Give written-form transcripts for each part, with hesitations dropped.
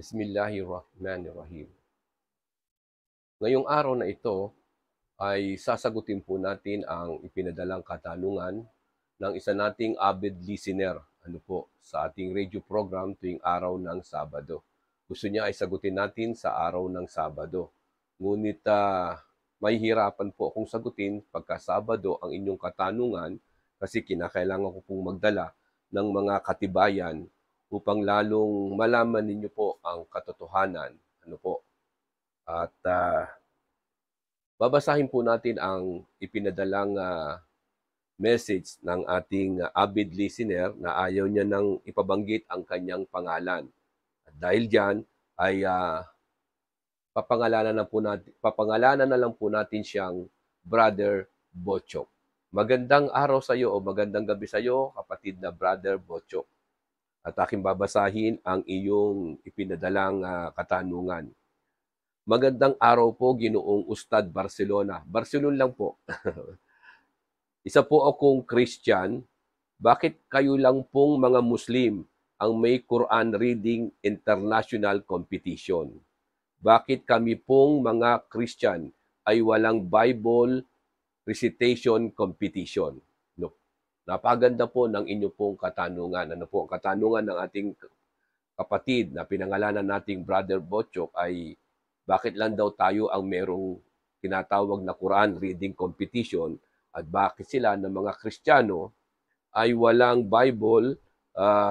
Bismillahirrahmanirrahim. Ngayong araw na ito ay sasagutin po natin ang ipinadalang katanungan ng isa nating avid listener sa ating radio program tuwing araw ng Sabado. Gusto niya ay sagutin natin sa araw ng Sabado. Ngunit mahihirapan po akong sagutin pagka Sabado ang inyong katanungan kasi kinakailangan ko pong magdala ng mga katibayan upang lalong malaman ninyo po ang katotohanan. At babasahin po natin ang ipinadalang message ng ating avid listener na ayaw niya nang ipabanggit ang kanyang pangalan. At dahil diyan ay papangalanan na lang po natin siyang Brother Bochok. Magandang araw sa iyo o magandang gabi sa iyo, kapatid na Brother Bochok. At aking babasahin ang iyong ipinadalang katanungan. Magandang araw po, Ginoong Ustad Barcelona. Barcelona lang po. Isa po akong Christian. Bakit kayo lang pong mga Muslim ang may Quran Reading International Competition? Bakit kami pong mga Christian ay walang Bible Recitation Competition? No. Napaganda po ng inyo pong katanungan. Ang katanungan ng ating kapatid na pinangalanan nating Brother Bochok ay bakit lang daw tayo ang merong tinatawag na Quran Reading Competition at bakit sila ng mga Kristiyano ay walang Bible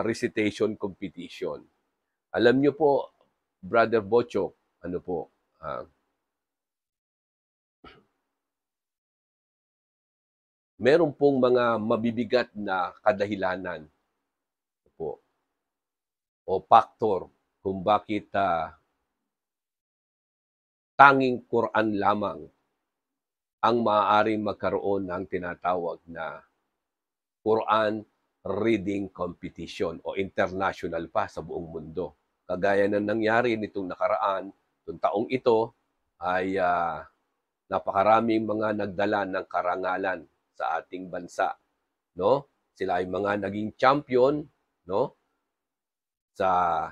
Recitation Competition. Alam niyo po, Brother Bochok, meron pong mga mabibigat na kadahilanan o faktor kung bakit tanging Quran lamang ang maaaring magkaroon ng tinatawag na Quran Reading Competition o international pa sa buong mundo. Kagaya ng nangyari nitong nakaraan, itong taong ito ay napakaraming mga nagdala ng karangalan sa ating bansa, no? Sila ay mga naging champion, no? Sa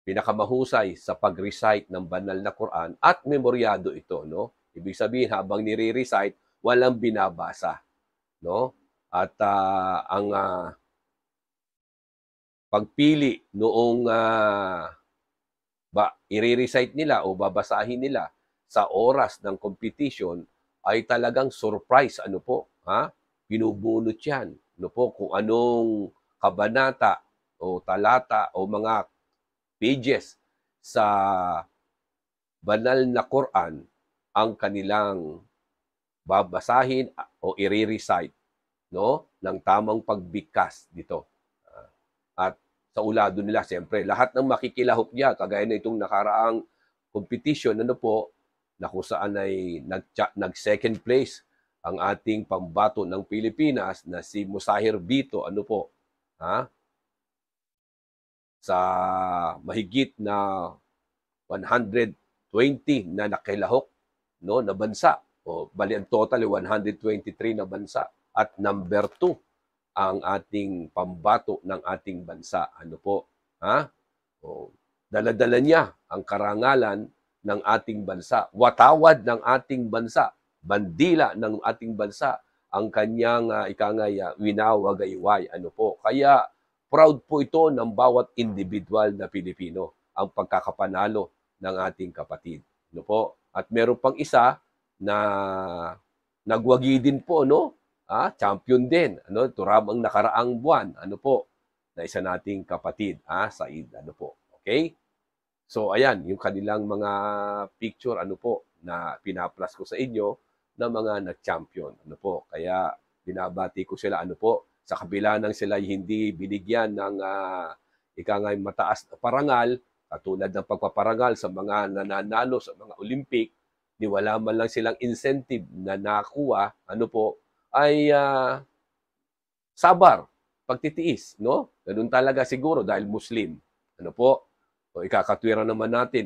pinakamahusay sa pag-recite ng banal na Quran at memoryado ito, no? Ibig sabihin habang nire-recite, walang binabasa, no? At ang pagpili noong i-recite nila o babasahin nila sa oras ng competition ay talagang surprise, binubunot yan, kung anong kabanata o talata o mga pages sa banal na Quran ang kanilang babasahin o i-recite, no, ng tamang pagbigkas dito. At sa ulado nila, siyempre, lahat ng makikilahok niya, kagaya na itong nakaraang competition, na kung saan ay nag-second place ang ating pambato ng Pilipinas na si Musahir Bito, sa mahigit na 120 na nakilahok, no, na bansa. O bali ang total ay 123 na bansa at number 2 ang ating pambato ng ating bansa. Dala-dala niya ang karangalan ng ating bansa, watawad ng ating bansa, bandila ng ating bansa, ang kanyang winawagayway. Kaya proud po ito ng bawat individual na Pilipino, ang pagkakapanalo ng ating kapatid. At meron pang isa na nagwagi din po, champion din, turab ang nakaraang buwan, na isa nating kapatid, Said, okay? So, ayan, yung kanilang mga picture, na pinaplas ko sa inyo na mga nag-champion, Kaya, binabati ko sila, sa kabila ng sila hindi binigyan ng mataas na parangal, katulad ng pagpaparangal sa mga nananalo sa mga Olympic, di wala man lang silang incentive na nakuha, ay sabar, pagtitiis, no? Ganun talaga siguro dahil Muslim. O ikakatwira naman natin,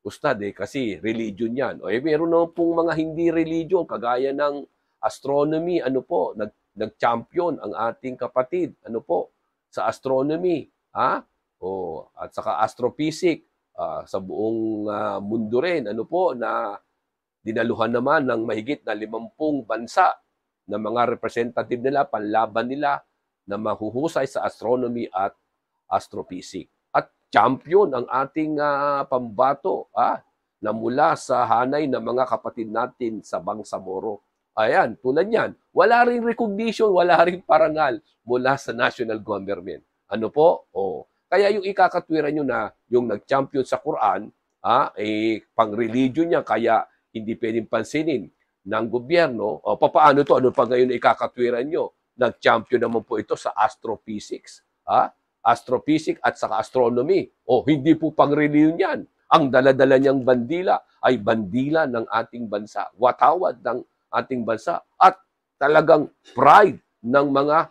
Ustad, kasi religion yan. O meron naman pong mga hindi religion, kagaya ng astronomy, nag-champion ang ating kapatid, sa astronomy, At saka astrophysics sa buong mundo rin. Ano po na dinaluhan naman ng mahigit na 50 bansa na mga representative nila, panlaban nila na mahuhusay sa astronomy at astrophysics. At champion ang ating pambato na mula sa hanay ng mga kapatid natin sa Bangsamoro. Ayan, tulad yan. Wala ring recognition, wala ring parangal mula sa national government. Ano po? Kaya yung ikakatwiran nyo na yung nag-champion sa Quran, pang-religion niya, kaya hindi pwedeng pansinin ng gobyerno. Paano to? Ano pa ngayon na ikakatwiran nyo? Nag-champion naman po ito sa astrophysics. Astrophysics at saka astronomy. Hindi po pang-religion yan. Ang daladala niyang bandila ay bandila ng ating bansa. Watawad ng ating bansa. At talagang pride ng mga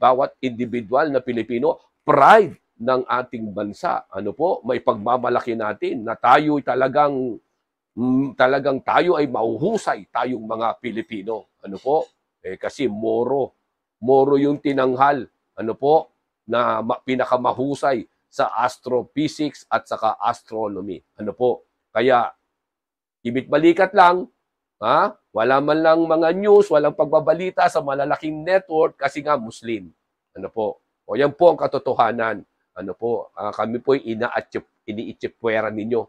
bawat individual na Pilipino, pride ng ating bansa. Ano po? May pagmamalaki natin na tayo talagang tayo ay mauhusay tayong mga Pilipino. Ano po? Kasi Moro yung tinanghal. Ano po? Na pinakamahusay sa astrophysics at saka astronomy. Ano po? Kaya, ibit-balikat lang, wala man lang mga news, walang pagbabalita sa malalaking network kasi nga Muslim. Ano po? Yan po ang katotohanan. Ano po? Kami po iniitsipwera ninyo.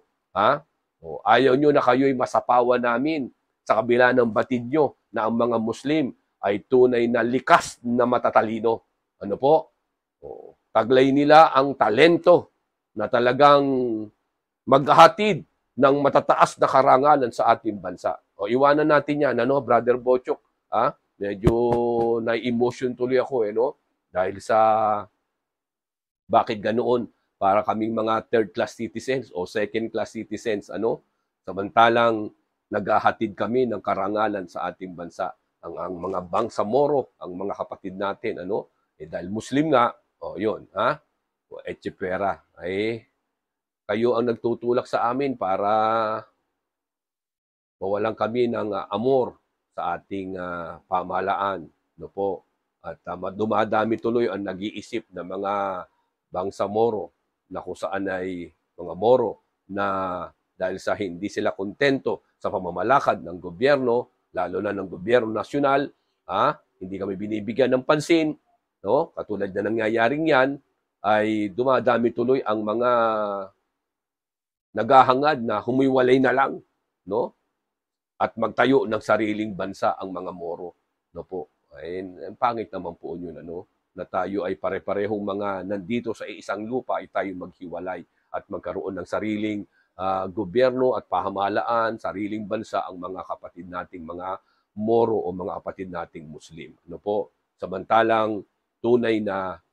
Ayaw nyo na kayo'y masapawan namin sa kabila ng batid nyo na ang mga Muslim ay tunay na likas na matatalino. Ano po? Taglay nila ang talento na talagang maghahatid ng matataas na karangalan sa ating bansa. Iwanan natin yan, Brother Bochok. Medyo na-emotion tuloy ako, dahil sa bakit ganoon para kaming mga third-class citizens o second-class citizens, samantalang naghahatid kami ng karangalan sa ating bansa. Ang mga Bangsamoro, ang mga kapatid natin, dahil Muslim nga, yun, Etchepera, kayo ang nagtutulak sa amin para mawalan kami ng amor sa ating pamahalaan. Po? At dumadami tuloy ang nag-iisip ng mga Bangsamoro na kung saan ay mga Moro na dahil sa hindi sila kontento sa pamamalakad ng gobyerno, lalo na ng gobyerno nasyonal, hindi kami binibigyan ng pansin, katulad na nangyayaring yan, ay dumadami tuloy ang mga naghahangad na humiwalay na lang, at magtayo ng sariling bansa ang mga Moro. Po? Ang pangit naman po yun, na tayo ay pare-parehong mga nandito sa isang lupa ay tayo maghiwalay at magkaroon ng sariling gobyerno at pamahalaan, sariling bansa ang mga kapatid nating mga Moro o mga kapatid nating Muslim. Po? Samantalang tunay na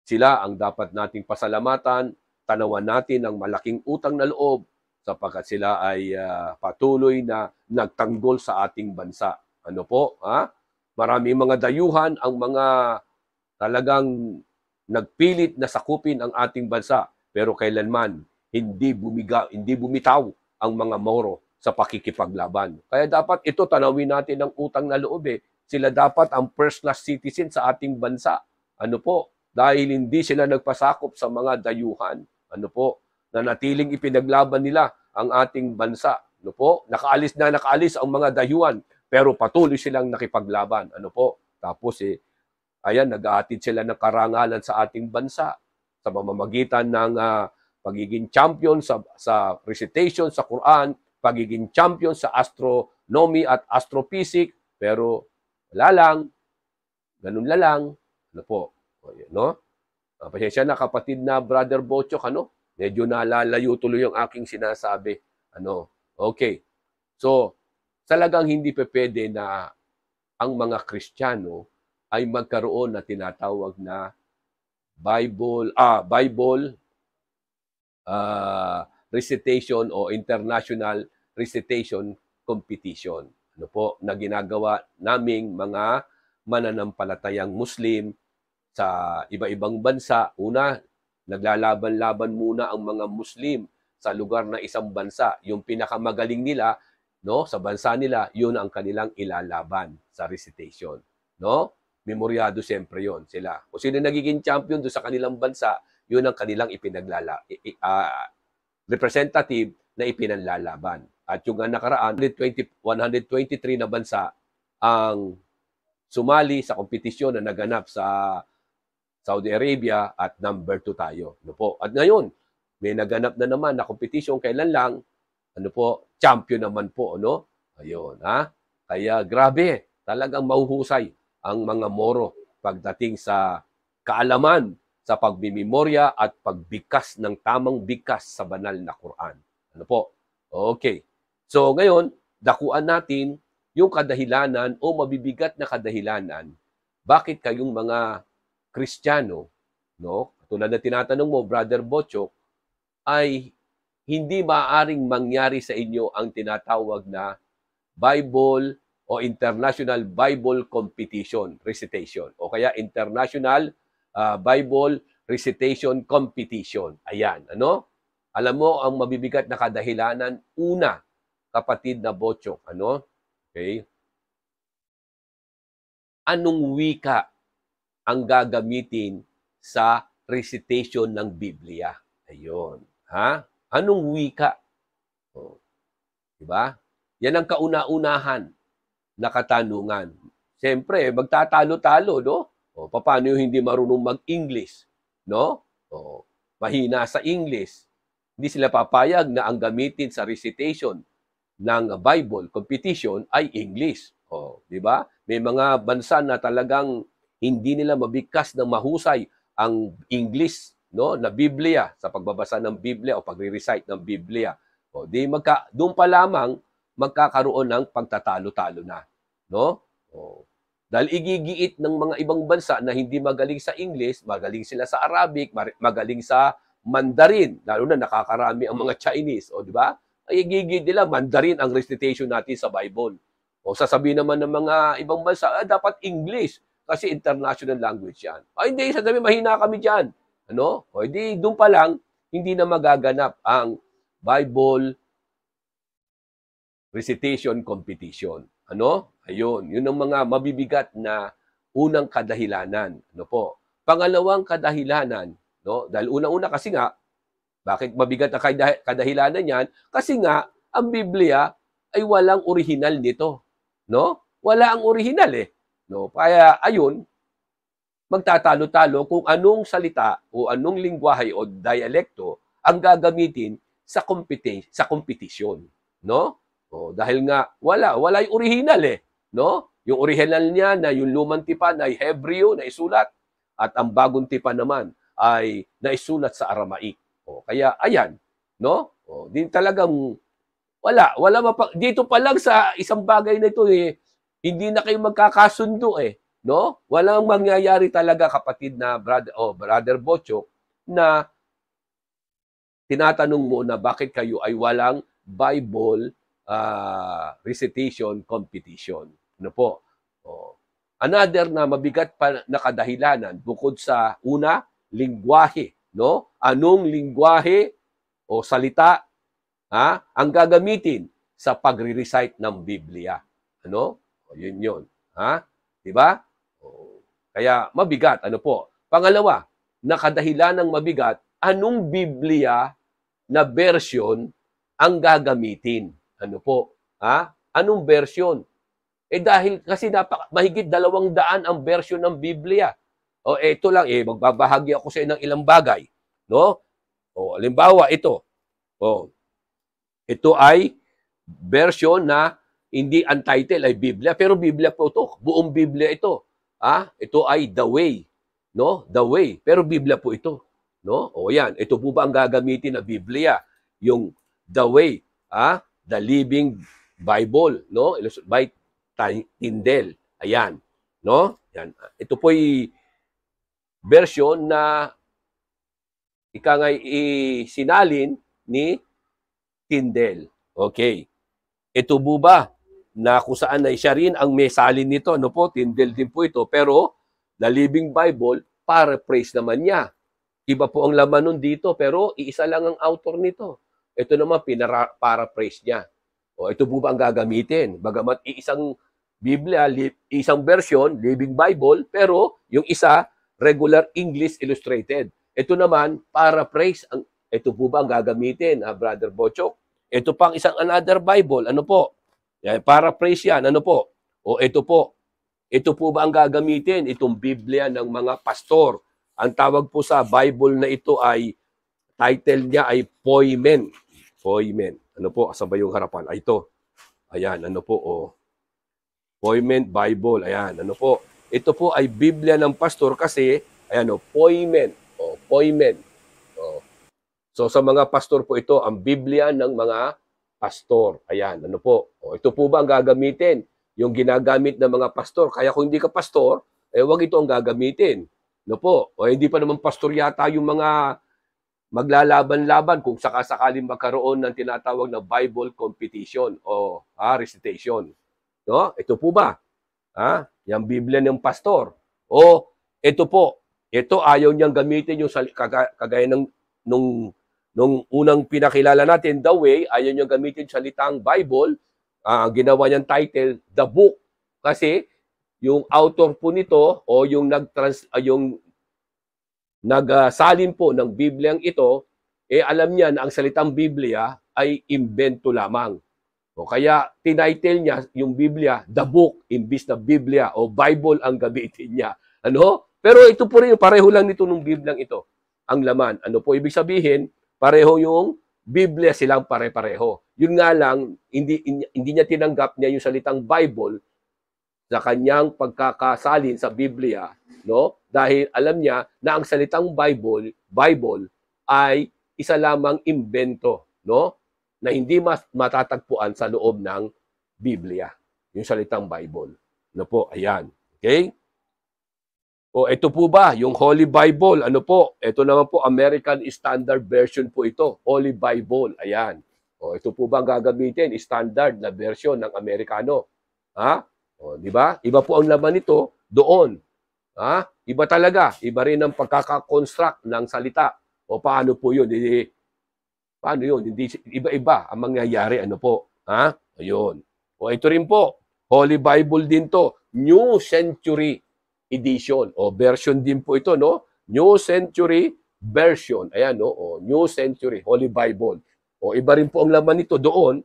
sila ang dapat nating pasalamatan, tanawan natin ang malaking utang na loob sapagkat sila ay patuloy na nagtanggol sa ating bansa. Po? Maraming mga dayuhan ang mga talagang nagpilit na sakupin ang ating bansa pero kailanman hindi bumitaw ang mga Moro sa pakikipaglaban. Kaya dapat ito tanawin natin ang utang na loob. Sila dapat ang first-class citizen sa ating bansa. Po? Dahil hindi sila nagpasakop sa mga dayuhan. Po? Na natiling ipinaglaban nila ang ating bansa. Po? Nakaalis ang mga dayuhan pero patuloy silang nakipaglaban. Po? Tapos nag-aatid sila ng karangalan sa ating bansa sa pamamagitan ng pagiging champion sa recitation sa Quran, pagiging champion sa astronomy at astrophysics, pero wala lang, ganun lang. Po? Pasensya na kapatid na Brother Bochok, medyo nalalayo tuloy yung aking sinasabi. Okay. So, talagang hindi pwede na ang mga Kristiyano ay magkaroon na tinatawag na Bible recitation o international recitation competition. Po? Na ginagawa naming mga mananampalatayang Muslim sa iba-ibang bansa. Una, naglalaban-laban muna ang mga Muslim sa lugar na isang bansa. Yung pinakamagaling nila, sa bansa nila, yun ang kanilang ilalaban sa recitation. Memoryado siyempre yon sila. Kung sino nagiging champion doon sa kanilang bansa, yun ang kanilang representative na ipinanlalaban. At yung nakaraan, 123 na bansa ang sumali sa kompetisyon na naganap sa Saudi Arabia at number 2 tayo. Ano po? At ngayon, may naganap na naman na kompetisyon kailan lang, ano po, champion naman po, ano? Ayun, ha? Kaya grabe, talagang mahuhusay ang mga Moro pagdating sa kaalaman, sa pagmimemorya at pagbigkas ng tamang bigkas sa banal na Quran. Ano po? Okay. So ngayon, dakuan natin yung kadahilanan o mabibigat na kadahilanan bakit kayong mga Kristiyano, no? Tulad na tinatanong mo, Brother Bochok, ay hindi maaaring mangyari sa inyo ang tinatawag na Bible o International Bible Competition, Recitation, o kaya International Bible Recitation Competition. Ayan, ano? Alam mo, ang mabibigat na kadahilanan, una, kapatid na Bochok, ano? Okay? Anong wika ang gagamitin sa recitation ng Biblia? Ayun. Ha? Anong wika? Oh, diba? Yan ang kauna-unahan na katanungan. Siyempre, magtatalo-talo, no? O, paano yung hindi marunong mag-English? No? O, mahina sa English. Hindi sila papayag na ang gamitin sa recitation ng Bible competition ay English. O, di ba? May mga bansa na talagang hindi nila mabigkas ng mahusay ang English, no, na Biblia sa pagbabasa ng Biblia o pagre-recite ng Biblia. O, doon pa lamang magkakaroon ng pagtatalo-talo na, no? O, dahil igigiit ng mga ibang bansa na hindi magaling sa English, magaling sila sa Arabic, magaling sa Mandarin, lalo na nakakarami ang mga Chinese, o di ba? Ay igigiit nila Mandarin ang recitation natin sa Bible. O sasabihin naman ng mga ibang bansa, dapat English kasi international language yan. Ay hindi, sasabihin mahina kami diyan. Ano? O hindi doon pa lang hindi na magaganap ang Bible recitation competition. Ano? Ayun, yun ang mga mabibigat na unang kadahilanan, ano po. Pangalawang kadahilanan, no? Dahil unang-una kasi nga, bakit mabigat ang kadahilanan yan? Kasi nga, ang Biblia ay walang original nito, no? Wala ang original eh, no? Kaya ayun, magtatalo-talo kung anong salita o anong lingwahe o dialekto ang gagamitin sa kompetisyon, no? O, dahil nga wala yung original eh, no? Yung original niya na yung lumang tipan ay Hebreo na isulat at ang bagong tipan naman ay naisulat sa Aramaic. O, kaya ayan, no? O, din talagang dito pa lang sa isang bagay na ito eh, hindi na kayo magkakasundo eh, no? Walang mangyayari talaga, kapatid na Brother Bochok, na tinatanong mo na bakit kayo ay walang Bible recitation competition. Ano po? O, another na mabigat pa na kadahilanan bukod sa una, lingwahe, no? Anong lingwahe o salita ang gagamitin sa pagre-recite ng Biblia? Ano? O, yun. Ha? 'Di ba? Kaya mabigat, ano po? Pangalawa, nakadahilanang mabigat, anong Biblia na version ang gagamitin? Ano po? Anong version? Dahil kasi mahigit 200 ang version ng Biblia. O ito lang magbabahagi ako sa inyo ng ilang bagay, no? O halimbawa ito. O ito ay version na hindi ang title ay Biblia, pero Biblia po ito. Buong Biblia ito. Ito ay The Way, no? The Way, pero Biblia po ito, no? O yan, ito po ba ang gagamitin na Biblia? Yung The Way, The Living Bible, no? By Tyndale. Ayan, no? Yan. Ito po ay version na sinalin ni Tyndale. Okay. Ito po ba na kung saan ay siya rin ang may salin nito, no po? Tyndale din po ito, pero The Living Bible, paraphrase naman niya. Iba po ang laman nun dito, pero iisa lang ang author nito. Ito naman, paraphrase niya. O, ito po ba ang gagamitin? Bagamat isang Biblia, isang version, Living Bible, pero yung isa, regular English Illustrated. Ito naman, paraphrase. Ito po ba ang gagamitin, Brother Bochok? Ito pang isang another Bible. Ano po? Paraphrase yan. Ano po? O ito po. Ito po ba ang gagamitin? Itong Biblia ng mga pastor. Ang tawag po sa Bible na ito ay, title niya ay Poimen. Poimen. Ano po? Asan ba yung harapan? Ay, ito. Ayan, ano po? Oh. Poimen Bible. Ayan, ano po? Ito po ay Biblia ng pastor kasi, ayan o, Poimen. O, Poimen. O. So, sa mga pastor po ito, ang Biblia ng mga pastor. Ayan, ano po? O, ito po ba ang gagamitin? Yung ginagamit ng mga pastor. Kaya kung hindi ka pastor, wag ito ang gagamitin. No po? O hindi pa naman pastor yata yung mga maglalaban-laban kung sakasakaling magkaroon ng tinatawag na Bible competition o recitation. No? Ito po ba? Yung Biblia ng pastor. O ito po, ito ayaw niyang gamitin yung kagaya ng nung unang pinakilala natin, the way, ayaw niyang gamitin salitang Bible. Ang ginawa niyang title, The Book. Kasi yung author po nito o yung nagsalin po ng Bibliang ito, alam niya na ang salitang Biblia ay imbento lamang. O kaya tinitle niya yung Biblia, The Book, imbis na Biblia o Bible ang gamitin niya. Ano? Pero ito po rin, pareho lang nito ng Bibliang ito, ang laman. Ano po ibig sabihin? Pareho yung Biblia, silang pare-pareho. Yun nga lang, hindi niya tinanggap niya yung salitang Bible sa kanyang pagkakasalin sa Biblia, no? Dahil alam niya na ang salitang Bible ay isa lamang imbento, no? Na hindi matatagpuan sa loob ng Biblia, yung salitang Bible. Ano po? Ayan. Okay? O ito po ba, yung Holy Bible, ano po? Ito naman po, American Standard Version po ito. Holy Bible, ayan. O ito po ba ang gagamitin? Standard na version ng Amerikano. O, di ba? Iba po ang laman nito doon. Iba talaga. Iba rin ang pagkakakonstruct ng salita. O paano po yun? Paano yun? Hindi, iba-iba ang mangyayari. Ano po? Ayun. O ito rin po, Holy Bible din to. New Century Edition o version din po ito, no? New Century Version. Ayan, no? O, New Century, Holy Bible. O iba rin po ang laman nito doon,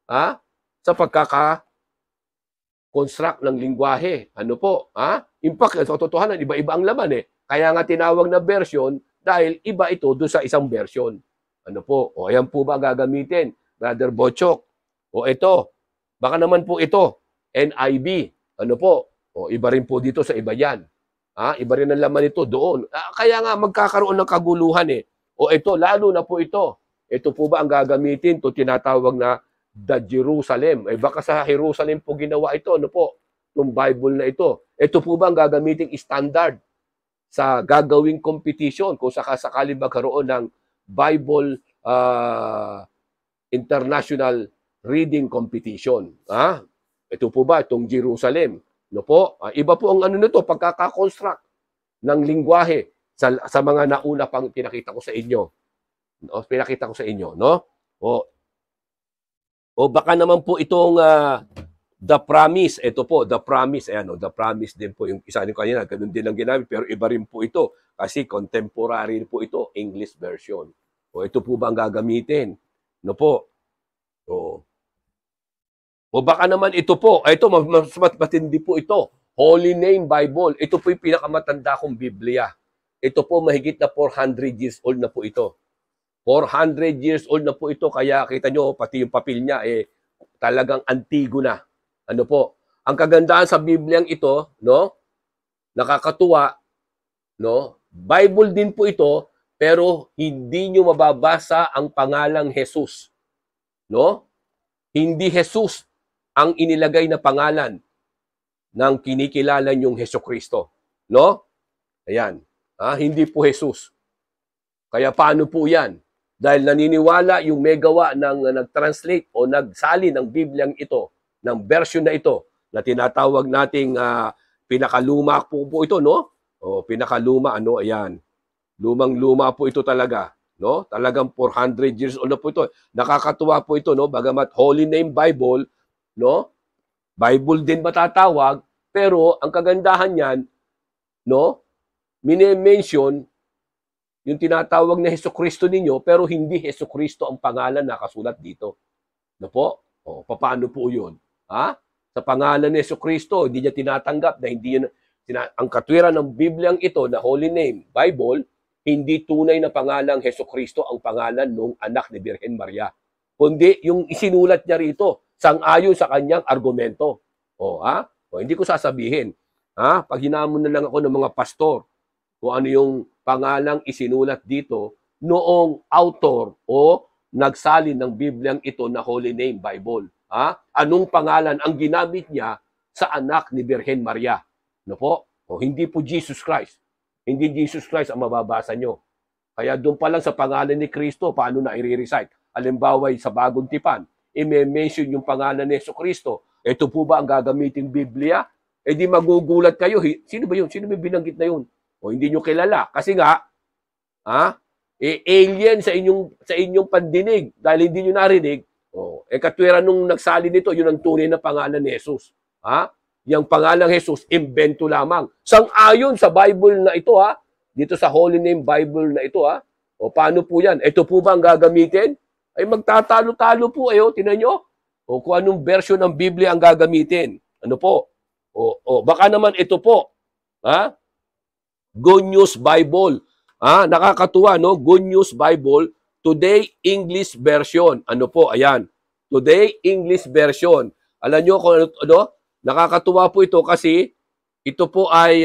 sa pagkaka-construct ng lingwahe. Ano po? In fact, sa totohanan, iba-iba ang laman eh. Kaya nga tinawag na version dahil iba ito doon sa isang version. Ano po? O ayan po ba gagamitin, Brother Bochok? O ito, baka naman po ito, NIV. Ano po? O iba rin po dito sa iba yan. Iba rin ang laman nito doon. Kaya nga magkakaroon ng kaguluhan eh. O ito, lalo na po ito. Ito po ba ang gagamitin? Ito tinatawag na the Jerusalem. Baka sa Jerusalem po ginawa ito. Ano po? Itong Bible na ito. Ito po ba ang gagamitin standard sa gagawing competition kung sakasakali magkaroon ng Bible International Reading Competition? Ito po ba itong Jerusalem? No po? Iba po ang ano nito, pagkaka-construct ng lingwahe sa mga nauna pang pinakita ko sa inyo. No? Pinakita ko sa inyo, no? O baka naman po itong The Promise. Ito po, The Promise. Ayan, The Promise din po. Yung isa nyo kanina, ganun din ang ginamit. Pero iba rin po ito. Kasi contemporary po ito, English version. O ito po ba ang gagamitin? No po? O baka naman ito po, ito mas matindi po ito, Holy Name Bible. Ito po yung pinakamatanda kong Biblia. Ito po mahigit na 400 years old na po ito. 400 years old na po ito, kaya kita nyo, pati yung papel niya, talagang antigo na. Ano po? Ang kagandahan sa Bibliang ito, no? Nakakatuwa, no? Bible din po ito, pero hindi nyo mababasa ang pangalang Jesus. No? Hindi Jesus ang inilagay na pangalan ng kinikilala niyong Hesukristo. No? Ayan. Hindi po Jesus. Kaya paano po yan? Dahil naniniwala yung may gawa ng nag-translate o nagsali ng Bibliang ito, ng version na ito, na tinatawag nating pinakaluma po ito, no? O pinakaluma, ano, ayan. Lumang-luma po ito talaga. No? Talagang 400 years old na po ito. Nakakatuwa po ito, no? Bagamat Holy Name Bible, no? Bible din matatawag, pero ang kagandahan niyan, no? Mine-mention yung tinatawag na Hesukristo ninyo, pero hindi Hesukristo ang pangalan na nakasulat dito. No po? O, paano po yun? Ha? Sa pangalan ni Hesukristo, hindi niya tinatanggap na hindi yun, ang katwiran ng Bibliang ito na Holy Name, Bible, hindi tunay na pangalang Hesukristo ang pangalan ng anak ni Birhen Maria. Kundi yung isinulat niya rito, sang-ayon sa kanyang argumento. O, ha? O, hindi ko sasabihin. Ha? Pag hinamon na lang ako ng mga pastor, kung ano yung pangalang isinulat dito noong author o nagsalin ng Bibliang ito na Holy Name, Bible. Ha? Anong pangalan ang ginamit niya sa anak ni Birhen Maria? No po? O, hindi po Jesus Christ. Hindi Jesus Christ ang mababasa nyo. Kaya doon pa lang sa pangalan ni Kristo, paano na i-recite? Halimbawa, sa Bagong Tipan, i-mention yung pangalan ni Jesucristo. Ito po ba ang gagamiting Biblia? Eh di magugulat kayo. Sino ba yun? Sino ba binanggit na yun? O hindi nyo kilala. Kasi nga, alien sa inyong pandinig dahil hindi nyo narinig. O, katwiran nung nagsali nito, yun ang tunay na pangalan ni Jesus. Ha? Yung pangalang Jesus, imbento lamang. Sang-ayon sa Bible na ito, dito sa Holy Name Bible na ito, O paano po yan? Ito po ba ang gagamitin? Ay magtatalo-talo po ayo, tinan nyo. O kung anong version ng Biblia ang gagamitin. Ano po? Baka naman ito po. Good News Bible. Nakakatuwa, no? Good News Bible, Today English Version. Ano po? Ayan. Today English Version. Alam nyo kung ano? Nakakatuwa po ito kasi ito po ay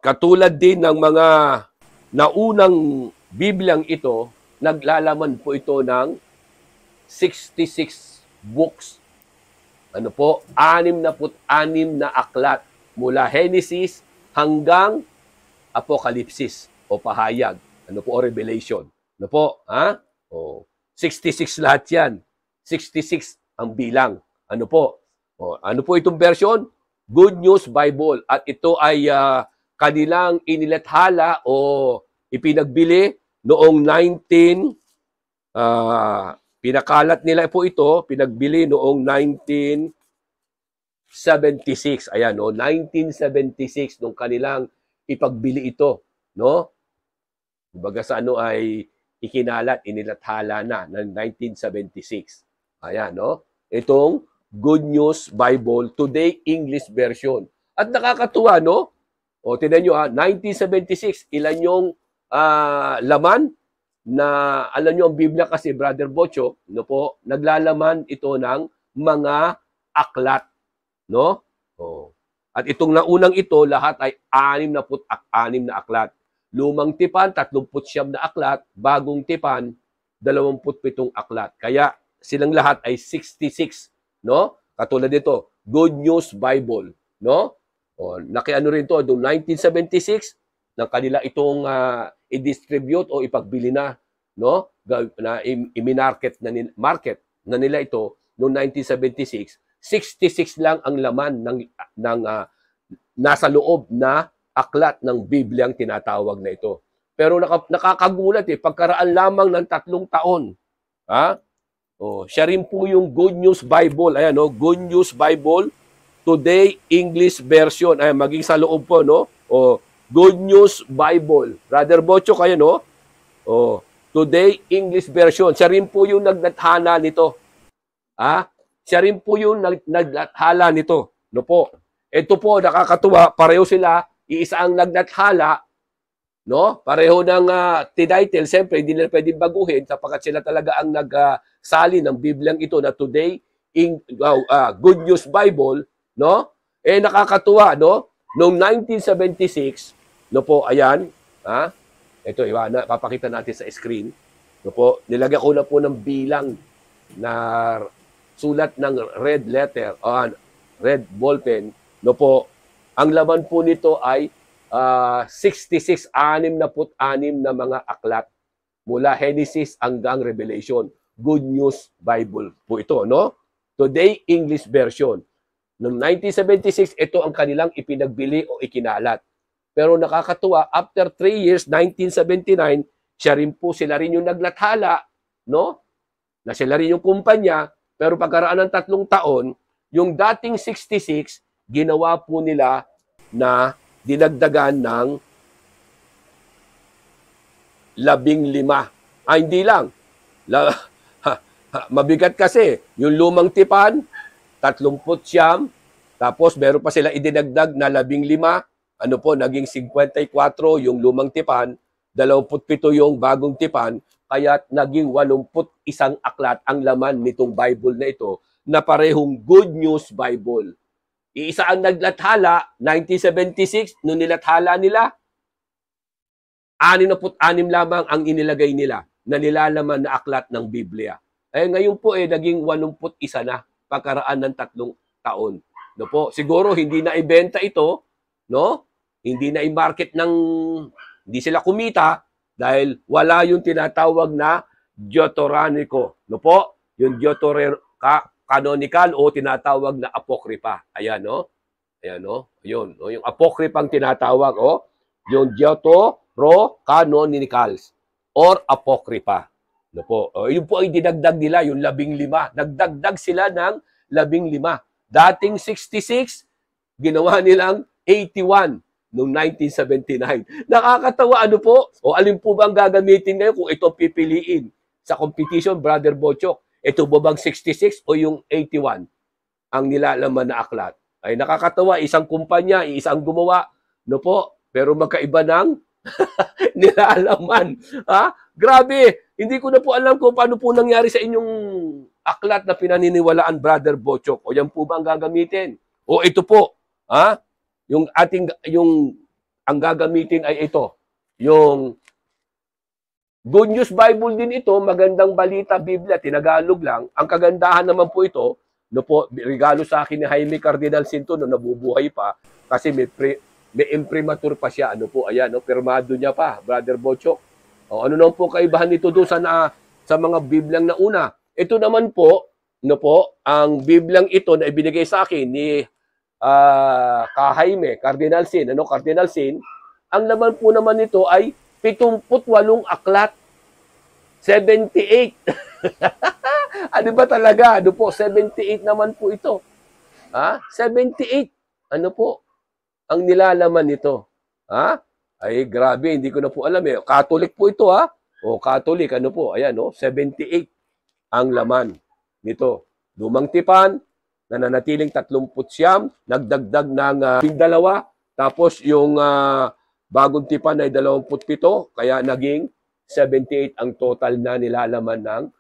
katulad din ng mga naunang Bibliang ito, naglalaman po ito ng 66 books. Ano po? 66 na aklat mula Genesis hanggang Apokalipsis o pahayag. Ano po? O Revelation. Ano po? 66 lahat yan. 66 ang bilang. Ano po? Ano po itong version? Good News Bible. At ito ay kanilang inilathala o ipinagbili noong pinakalat nila po ito, pinagbili noong 1976. Ayan, 1976 nung kanilang ipagbili ito, no? Kumbaga sa ay ikinalat, inilathala na ng 1976. Ayan, no? Itong Good News Bible, Today English Version. At nakakatuwa, no? O, tinan nyo, 1976, ilan yung laman na, alam nyo, ang Biblia kasi, Brother Bocho, no po, naglalaman ito ng mga aklat, no? O. At itong naunang ito, lahat ay 66 na aklat. Lumang tipan, 39 na aklat. Bagong tipan, 27 aklat. Kaya, silang lahat ay 66, no? Katulad dito, Good News Bible, no? O, nakiano rin to, noong 1976, ng kanila itong i-distribute o ipagbili na, no? Na i-market na nila ito noong 1976. 66 lang ang laman ng nasa loob na aklat ng Bibliang tinatawag na ito. Pero nakakagulat pagkaraan lamang ng 3 taon. Siya rin po yung Good News Bible. Ayan, no? Good News Bible, Today English Version. Ayan, maging sa loob po, no? Good News Bible. Brother Bocho kayo, no? Today English Version. Siya rin po yung naglathala nito. Siya rin po yung naglathala nito. No po? Ito po, nakakatuwa. Pareho sila. Iisa ang naglathala. No? Pareho ng title. Siyempre, hindi nila pwedeng baguhin sapagkat sila talaga ang nagsali ng Bibliang ito na Today Good News Bible. No? Nakakatuwa, no? Noong 1976, no po, ayan, ito, papakita natin sa screen. No po, nilagyan ko na po ng bilang na sulat ng red letter, red ballpen. No po, ang laman po nito ay 66 na mga aklat mula Genesis hanggang Revelation. Good News Bible po ito, no? Today English Version. Noong 1976, ito ang kanilang ipinagbili o ikinalat. Pero nakakatuwa, after 3 years, 1979, sila rin yung naglathala, no? Na sila rin yung kumpanya, pero pagkaraan ng 3 taon, yung dating 66, ginawa po nila na dinagdagan ng 15. Hindi lang. La, mabigat kasi. Yung lumang tipan, 39. Tapos meron pa sila idinagdag na 15. Ano po, naging 54 yung lumang tipan, 27 yung bagong tipan, kaya naging 81 aklat ang laman nitong Bible na ito na parehong Good News Bible. Iisa ang naglathala, 1976, nung nilathala nila, 66 lamang ang inilagay nila na nilalaman na aklat ng Biblia. Eh ngayon po naging 81 na pagkaraan ng 3 taon. No po, siguro hindi na ibenta ito, no? Hindi na i-market hindi sila kumita dahil wala yung tinatawag na Deuteronomico. No po? Yung canonical o tinatawag na apocrypha. Ayan, no? Ayan, no? Ayun, no? Yung apocrypha ang tinatawag, yung Deuterocanonicals or apocrypha. No po? Yun po ay dinagdag nila, yung 15. Nagdagdag sila ng 15. Dating 66, ginawa nilang 81 noong 1979. Nakakatawa, ano po? O alin po ba ang gagamitin ngayon kung ito pipiliin sa competition, Brother Bochok? Ito ba bang 66 o yung 81 ang nilalaman na aklat? Ay nakakatawa, isang kumpanya, isang gumawa, no po? Pero magkaiba ng nilalaman. Ha? Grabe, hindi ko na po alam kung paano po nangyari sa inyong aklat na pinaniniwalaan, Brother Bochok. O yan po ba ang gagamitin? O ito po, ha? Ang gagamitin ay ito. Yung Good News Bible din ito, Magandang Balita Biblia, tinagalog lang. Ang kagandahan naman po ito, no po, regalo sa akin ni Jaime Cardinal Cinto no nabubuhay pa kasi may imprimatur pa siya. Ano po, ayan, no, pirmado niya pa, Brother Bochok. O ano naman po kaibahan nito doon sa mga Biblyang nauna? Ito naman po, no po, ang Biblyang ito na ibinigay sa akin ni Jaime Cardinal Sin, Cardinal Sin, ang laman po naman nito ay 78 aklat. 78. Ano ba talaga? Ano po, 78 naman po ito. 78. Ano po ang nilalaman nito? Ay, grabe, hindi ko na po alam eh. Catholic po ito, O Catholic, ano po? Ayan, 78 ang laman nito. Lumang tipan, nananatiling 39, nagdagdag ng 12, tapos yung bagong tipan ay 27, kaya naging 78 ang total na nilalaman ng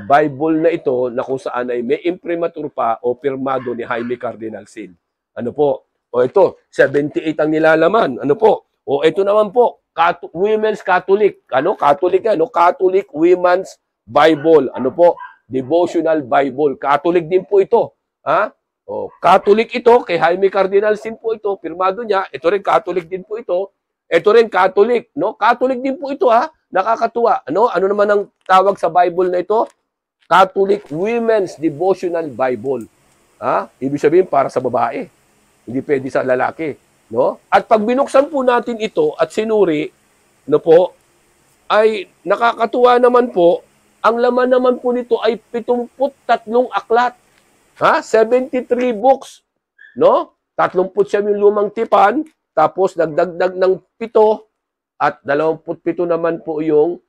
Bible na ito na kung saan ay may imprimatur pa o pirmado ni Jaime Cardinal Sin. Ano po? O ito, 78 ang nilalaman. Ano po? O ito naman po, Women's Catholic. Catholic Catholic Women's Bible. Ano po? Devotional Bible. Catholic din po ito. O, Catholic ito, kay Jaime Cardinal Sin po ito, pirmado niya. Ito rin Catholic din po ito. Ito rin Catholic, Catholic din po ito, Nakakatuwa. Ano naman ang tawag sa Bible na ito? Catholic Women's Devotional Bible. Ibig sabihin para sa babae. Hindi pwede sa lalaki, At pag binuksan po natin ito at sinuri, ay nakakatuwa naman po, ang laman naman po nito ay 73 aklat. 73 books, 30 yung lumang tipan, tapos nagdagdag ng 7 at 27 naman po yung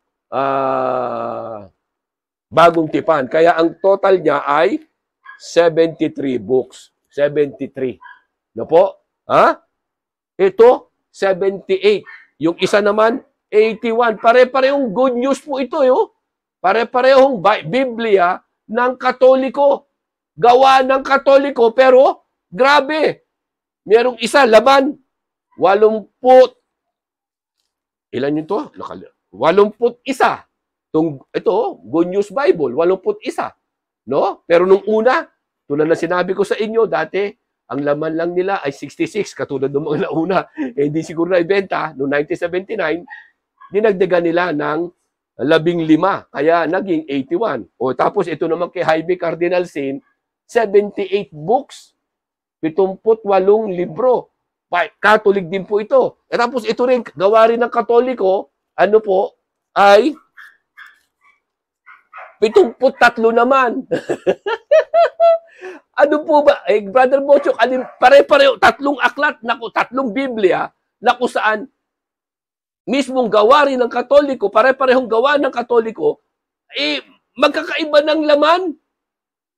bagong tipan. Kaya ang total niya ay 73 books. 73. Po? Ito, 78. Yung isa naman, 81. Pare-parehong good news po ito, Pare-parehong Biblia ng Katoliko. Gawa ng Katoliko, pero grabe. Merong isa, laman. 80. Ilan yun to? 81. Ito, Good News Bible, 81. Pero nung una, tulad na sinabi ko sa inyo, dati, ang laman lang nila ay 66, katulad ng mga nauna. Hindi siguro na ibenta. Noong 1979, dinagdagan nila ng 15, kaya naging 81. Tapos ito naman kay Jaime Cardinal Sin, 78 books, 78 libro. Catholic din po ito. Tapos ito rin, gawa rin ng Katoliko, ay 73 naman. Ano po ba? Brother Bochok, pare-pareho, 3 aklat, 3 Biblia, na kung saan mismong gawa rin ng Katoliko, pare-parehong gawa ng Katoliko, magkakaiba ng laman.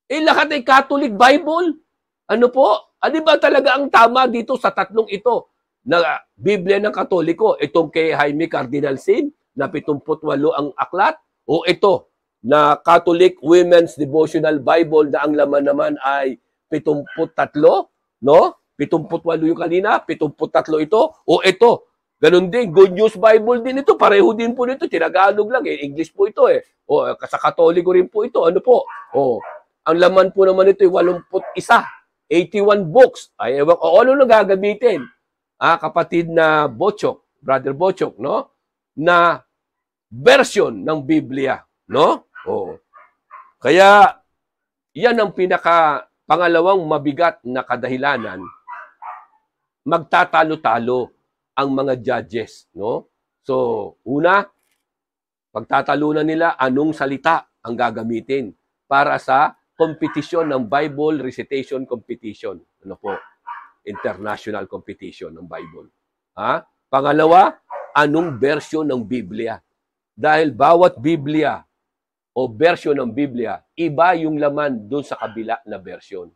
Lahat ay Catholic Bible. Ano po? Ano ba talaga ang tama dito sa tatlong ito na Biblia ng Katoliko? Itong kay Jaime Cardinal Sin na 78 ang aklat? O ito na Catholic Women's Devotional Bible na ang laman naman ay 73? No? 78 yung kanina, 73 ito. O ito, ganun din, Good News Bible din ito. Pareho din po nito. Tinagalog lang eh. English po ito eh. O, sa Katoliko rin po ito. Ano po? O, ang laman po naman ito ay 81. 81 books. Ay, ewan ko, ano na gagamitin? Kapatid na Bochok, Brother Bochok, no? Na version ng Biblia, no? O. Kaya, yan ang pangalawang mabigat na kadahilanan. Magtatalo-talo ang mga judges, no? So, una, pagtatalunan nila anong salita ang gagamitin para sa competition ng Bible recitation competition. Ano po? International competition ng Bible. Pangalawa, anong version ng Biblia? Dahil bawat Biblia o version ng Biblia, iba yung laman doon sa kabila na version.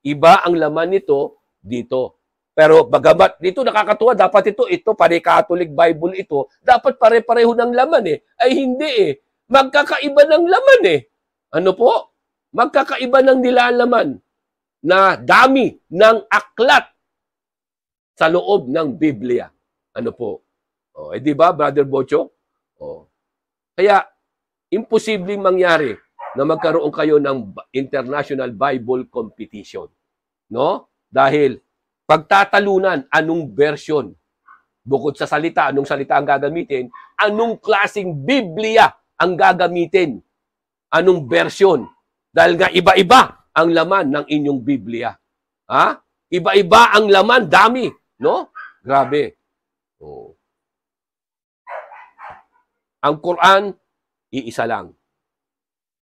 Iba ang laman nito dito. Pero bagamat dito nakakatuwa, dapat ito pare-Catholic Bible ito, dapat pare-pareho ng laman eh. Ay hindi eh. Magkakaiba ng laman eh. Ano po? Magkakaiba ng nilalaman na dami ng aklat sa loob ng Biblia. Ano po? Di ba, Brother Bocho? Kaya, imposibleng mangyari na magkaroon kayo ng International Bible Competition. No? Dahil, pagtatalunan, anong version? Bukod sa salita, anong salita ang gagamitin? Anong klaseng Biblia ang gagamitin? Anong version? Dahil nga iba-iba ang laman ng inyong Biblia. Iba-iba ang laman, dami. No? Grabe. Ang Quran, iisa lang.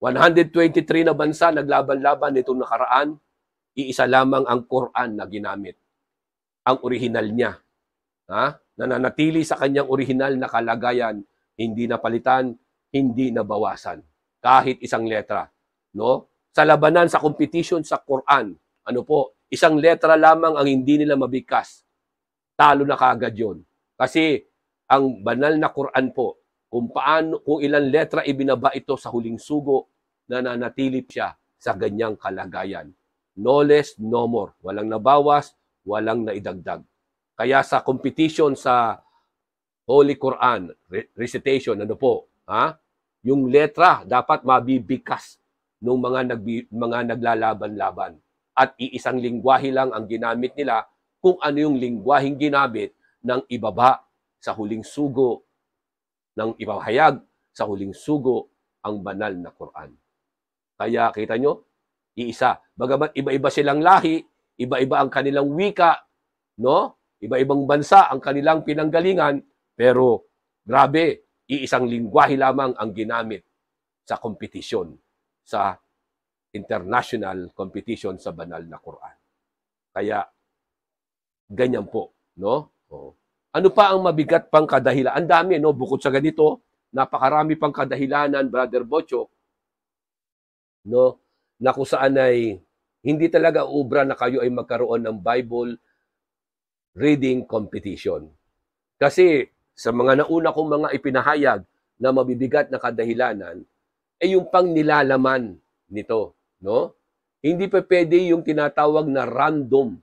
123 na bansa naglaban-laban nitong nakaraan, iisa lamang ang Quran na ginamit. Ang orihinal niya. Nananatili sa kanyang orihinal na kalagayan, hindi napalitan, hindi nabawasan. Kahit isang letra. No? Sa labanan, sa competition sa Quran, ano po, isang letra lamang ang hindi nila mabigkas. Talo na kaagad yun. Kasi ang banal na Quran po, kung ilang letra ibinaba ito sa huling sugo, nananatili siya sa ganyang kalagayan. No less, no more. Walang nabawas, walang naidagdag. Kaya sa competition sa Holy Quran, recitation, ano po, yung letra dapat mabibigkas ng mga naglalaban-laban. At iisang lingwahe lang ang ginamit nila kung ano yung lingwaheng ginamit ng ibaba sa huling sugo, ng ipahayag sa huling sugo ang banal na Quran. Kaya kita nyo, iisa. Bagamat iba-iba silang lahi, iba-iba ang kanilang wika, no? Iba-ibang bansa ang kanilang pinanggalingan, pero grabe, iisang lingwahe lamang ang ginamit sa kompetisyon, sa international competition sa banal na Quran. Kaya, ganyan po, no? Ano pa ang mabigat pang kadahilan? Ang dami, no? Bukod sa ganito, napakarami pang kadahilanan, Brother Bocho, no? Na kung saan ay hindi talaga ubra na kayo ay magkaroon ng Bible reading competition. Kasi sa mga nauna kong mga ipinahayag na mabibigat na kadahilanan, ay yung pang nilalaman nito, no? Hindi pa pwede yung tinatawag na random.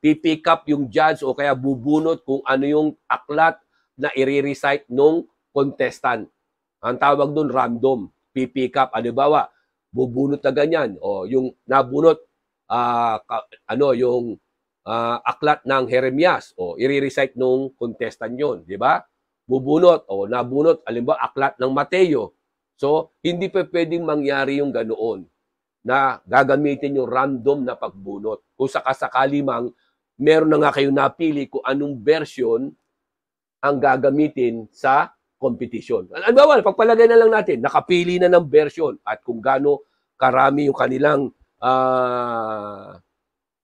Pipick up yung judge o kaya bubunot kung ano yung aklat na i-recite nung contestant. Ang tawag doon random. Pipick up. Ano ba? Bubunot na ganyan. O yung nabunot, yung aklat ng Jeremias. O i-recite nung contestant yun. Di ba? Bubunot. O nabunot. Alimbawa, aklat ng Mateo. So, hindi pa pwedeng mangyari yung ganoon na gagamitin yung random na pagbunot. Kung sakasakali mang meron na nga kayong napili kung anong version ang gagamitin sa competition. Ano ba? Pagpalagay na lang natin, nakapili na ng version at kung gaano karami yung kanilang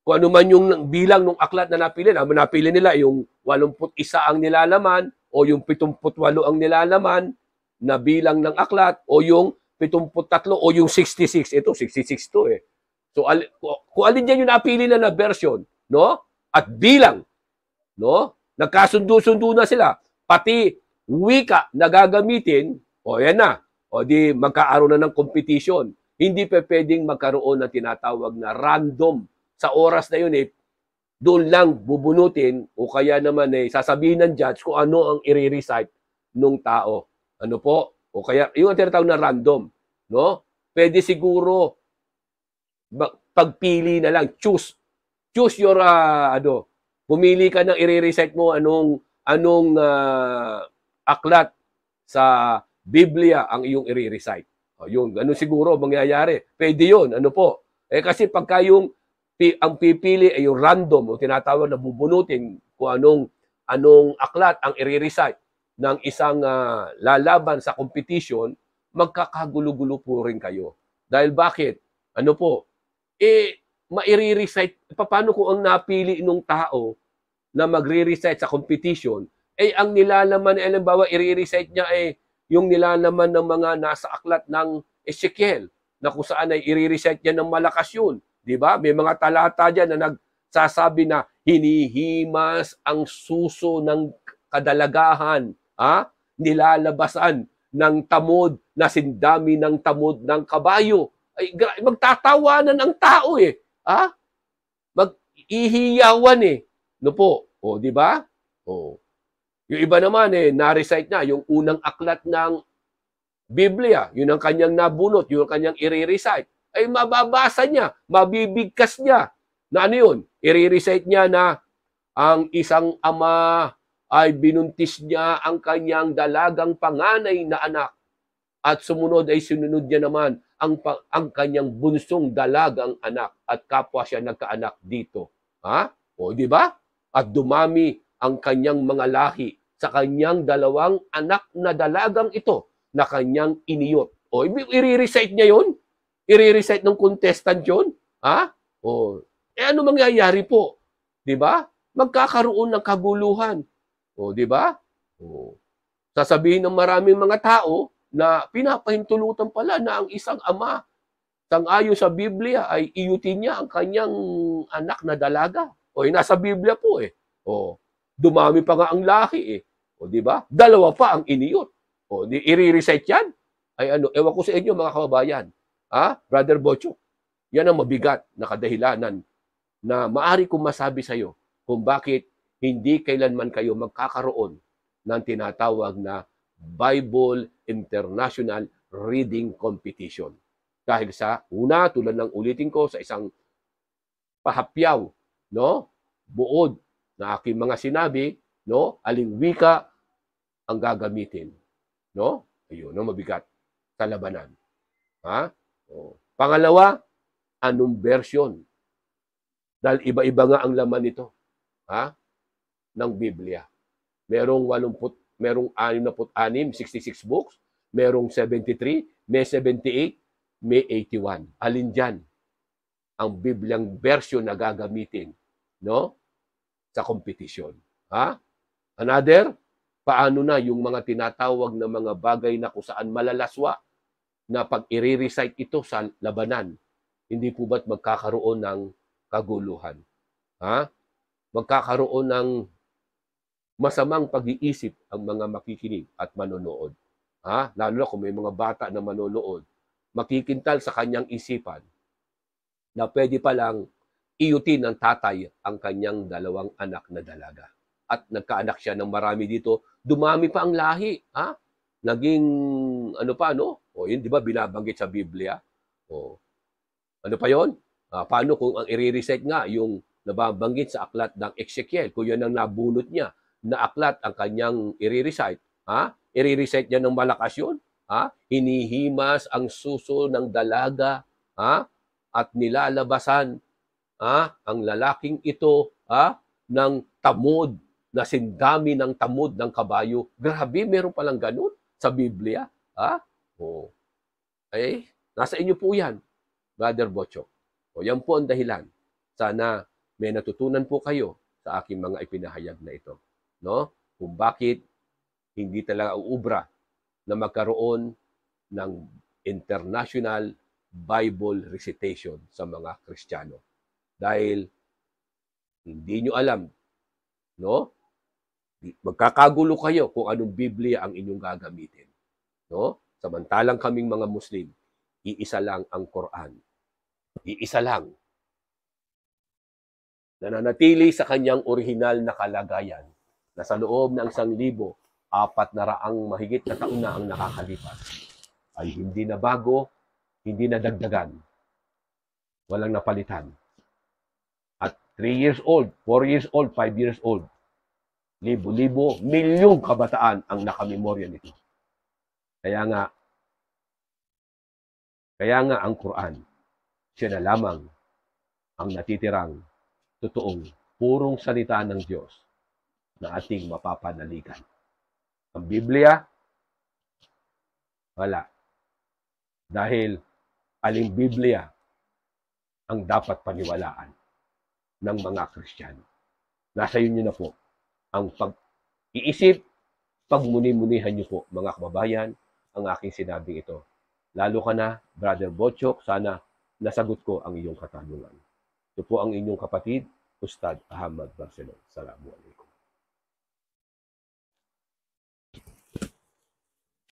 kung ano man yung bilang ng aklat na napili nila yung 81 ang nilalaman o yung 78 ang nilalaman na bilang ng aklat o yung 73 o yung 66. Ito, 66 to eh. So, kung alin dyan yung napili na version, no? At bilang, no? Nagkasundo-sundo na sila. Pati wika na gagamitin, o yan na. O di magkaaroon na ng competition. Hindi pa pwedeng magkaroon ng tinatawag na random. Sa oras na yun eh, doon lang bubunutin o kaya naman eh, sasabihin ng judge kung ano ang i-recite nung tao. Ano po? O kaya, yung tinatawag na random. No? Pwede siguro pagpili na lang. Choose your, pumili ka ng i-recite mo anong aklat sa Biblia ang iyong i-recite. O yun, ano siguro mangyayari? Pwede yun, ano po? Eh kasi pagka ang pipili ay yung random o tinatawag na bubunutin kung anong aklat ang i-recite ng isang lalaban sa competition, magkakagulo-gulo po rin kayo. Dahil bakit? Ano po? Maire-recite, paano kung ang napili ng tao na magre-recite sa competition, ang nilalaman, halimbawa, i-recite niya yung nilalaman ng mga nasa aklat ng Ezekiel, na kung saan ay i-recite niya ng malakas yun. Diba? May mga talata dyan na nagsasabi na hinihimas ang suso ng kadalagahan, nilalabasan ng tamod na sindami ng tamod ng kabayo. Ay, magtatawanan ang tao eh. Mag-ihiyawan eh. No po? O, di ba? O. Yung iba naman na-recite na yung unang aklat ng Biblia, yun ang kanyang nabunot, yun ang kanyang i-recite. Ay mababasa niya, mabibigkas niya. Na ano yun? I-recite niya na ang isang ama ay binuntis niya ang kanyang dalagang panganay na anak at sumunod ay sinunod niya naman ang kanyang bunsong dalagang anak at kapwa siya nagkaanak dito. O di ba? At dumami ang kanyang mga lahi sa kanyang dalawang anak na dalagang ito na kanyang iniyot. O i-recite niya yun? I-recite ng contestant yun? O, ano mangyayari po? Di ba? Magkakaroon ng kaguluhan. O, di ba? O, sasabihin ng maraming mga tao na pinapahintulutan pala na ang isang ama sang-ayon sa Biblia ay iyutin niya ang kanyang anak na dalaga. O, nasa Biblia po eh. O, dumami pa nga ang lahi eh. O, di ba? Dalawa pa ang iniyot. O, i-recite yan? Ay ano, ewan ko sa inyo mga kababayan. Brother Bocho, yan ang mabigat na kadahilanan na maaari kong masabi sa iyo kung bakit hindi kailanman kayo magkakaroon ng tinatawag na Bible International Reading Competition. Dahil sa una, tulad ng ulitin ko, sa isang pahapyaw, no? Buod na aking mga sinabi, no? Aling wika ang gagamitin, no? Ayun, no, mabigat sa labanan. Pangalawa, anong version? Dahil iba-iba nga ang laman nito, ng Biblia. Merong 66 books, merong 73, may 78, may 81. Alin dyan ang Bibliang version na gagamitin, no? Sa kompetisyon. Another, paano na yung mga tinatawag na mga bagay na kung saan malalaswa na pag i-recite ito sa labanan, hindi po ba't magkakaroon ng kaguluhan? Magkakaroon ng masamang pag-iisip ang mga makikinig at manonood. Lalo na kung may mga bata na manonood, makikintal sa kanyang isipan na pwede palang iyutin ng tatay ang kanyang dalawang anak na dalaga. At nagkaanak siya ng marami dito, dumami pa ang lahi. Naging, yun, di ba, binabanggit sa Biblia? Ano pa yun? Paano kung ang i-recite nga yung nababanggit sa aklat ng Ezekiel, kung yun ang nabunot niya, na aklat ang kanyang i-recite, i-recite niya ng malakas yun, hinihimas ang suso ng dalaga, at nilalabasan, ang lalaking ito, ng tamod, na sindami ng tamod ng kabayo. Grabe, meron palang ganun sa Biblia. Nasa inyo po yan, Brother Bocho. Yan po ang dahilan. Sana may natutunan po kayo sa aking mga ipinahayag na ito. No? Kung bakit hindi talaga uubra na magkaroon ng international Bible recitation sa mga Kristiyano. Dahil hindi nyo alam, no? Magkakagulo kayo kung anong Biblia ang inyong gagamitin. No? Samantalang kaming mga Muslim, iisa lang ang Quran. Iisa lang. Nananatili sa kanyang orihinal na kalagayan na sa loob ng 1,400 mahigit na taon na ang nakakalipas ay hindi na bago, hindi na dagdagan, walang napalitan. At 3 years old, 4 years old, 5 years old, libo-libo, milyong kabataan ang nakamemorya nito. Kaya nga ang Quran, siya na lamang ang natitirang totoong purong salita ng Diyos na ating mapapanaligan. Ang Biblia, wala. Dahil aling Biblia ang dapat paniwalaan ng mga Kristiyano. Nasa inyo na po ang pag-iisip, pagmuni-munihan niyo po, mga kababayan, ang aking sinabing ito. Lalo ka na, Brother Botchok, sana nasagot ko ang iyong katanungan. Ito po ang inyong kapatid, Ustad Ahmad Barcelon. Salamat.